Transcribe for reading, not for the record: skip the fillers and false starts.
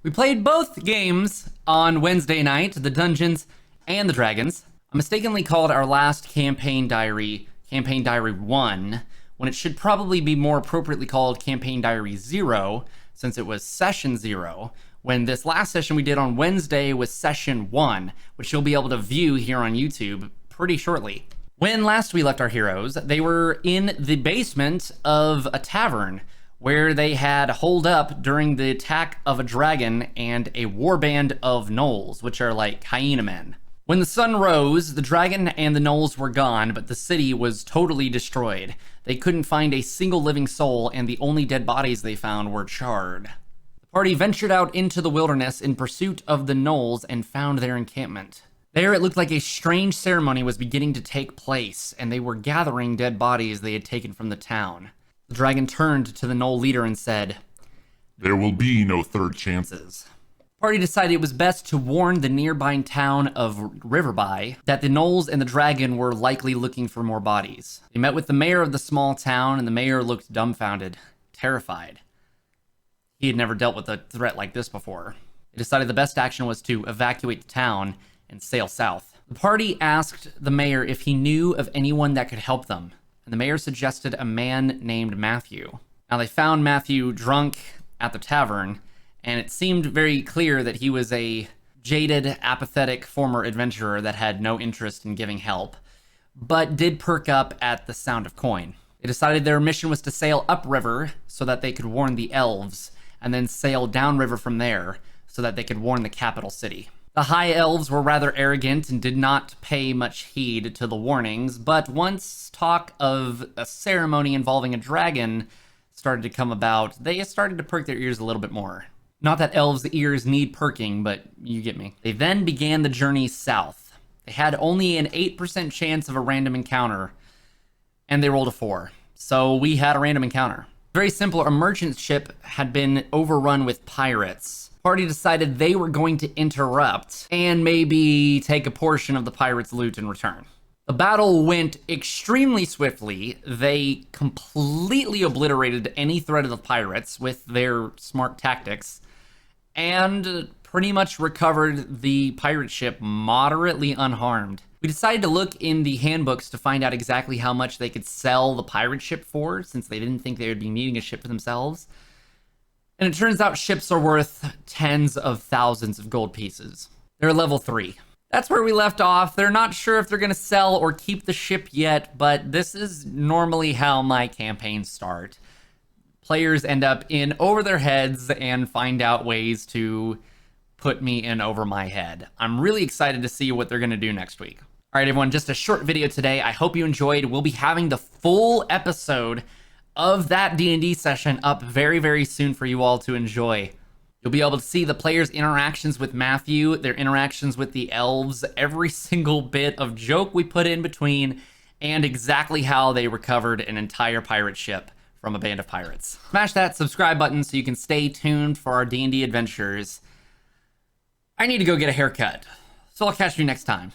We played both games on Wednesday night, the Dungeons and the Dragons. I mistakenly called our last Campaign Diary 1, when it should probably be more appropriately called Campaign Diary 0, since it was Session 0, when this last session we did on Wednesday was Session 1, which you'll be able to view here on YouTube pretty shortly. When last we left our heroes, they were in the basement of a tavern, where they had holed up during the attack of a dragon and a warband of gnolls, which are like hyena men. When the sun rose, the dragon and the gnolls were gone, but the city was totally destroyed. They couldn't find a single living soul, and the only dead bodies they found were charred. The party ventured out into the wilderness in pursuit of the gnolls and found their encampment. There it looked like a strange ceremony was beginning to take place, and they were gathering dead bodies they had taken from the town. The dragon turned to the gnoll leader and said, "There will be no third chances." The party decided it was best to warn the nearby town of Riverby that the gnolls and the dragon were likely looking for more bodies. They met with the mayor of the small town, and the mayor looked dumbfounded, terrified. He had never dealt with a threat like this before. They decided the best action was to evacuate the town and sail south. The party asked the mayor if he knew of anyone that could help them, and the mayor suggested a man named Matthew. Now, they found Matthew drunk at the tavern, and it seemed very clear that he was a jaded, apathetic former adventurer that had no interest in giving help, but did perk up at the sound of coin. They decided their mission was to sail upriver so that they could warn the elves, and then sail downriver from there so that they could warn the capital city. The high elves were rather arrogant and did not pay much heed to the warnings, but once talk of a ceremony involving a dragon started to come about, they started to perk their ears a little bit more. Not that elves' ears need perking, but you get me. They then began the journey south. They had only an 8% chance of a random encounter, and they rolled a 4. So we had a random encounter. Very simple, a merchant ship had been overrun with pirates. Party decided they were going to interrupt and maybe take a portion of the pirates' loot in return. The battle went extremely swiftly. They completely obliterated any threat of the pirates with their smart tactics and pretty much recovered the pirate ship moderately unharmed. We decided to look in the handbooks to find out exactly how much they could sell the pirate ship for, since they didn't think they would be needing a ship for themselves. And it turns out ships are worth tens of thousands of gold pieces. They're level 3. That's where we left off. They're not sure if they're going to sell or keep the ship yet, but this is normally how my campaigns start. Players end up in over their heads and find out ways to put me in over my head. I'm really excited to see what they're going to do next week. All right, everyone, just a short video today. I hope you enjoyed. We'll be having the full episode of that D&D session up very, very soon for you all to enjoy. You'll be able to see the players' interactions with Matthew, their interactions with the elves, every single bit of joke we put in between, and exactly how they recovered an entire pirate ship from a band of pirates. Smash that subscribe button so you can stay tuned for our D&D adventures. I need to go get a haircut, so I'll catch you next time.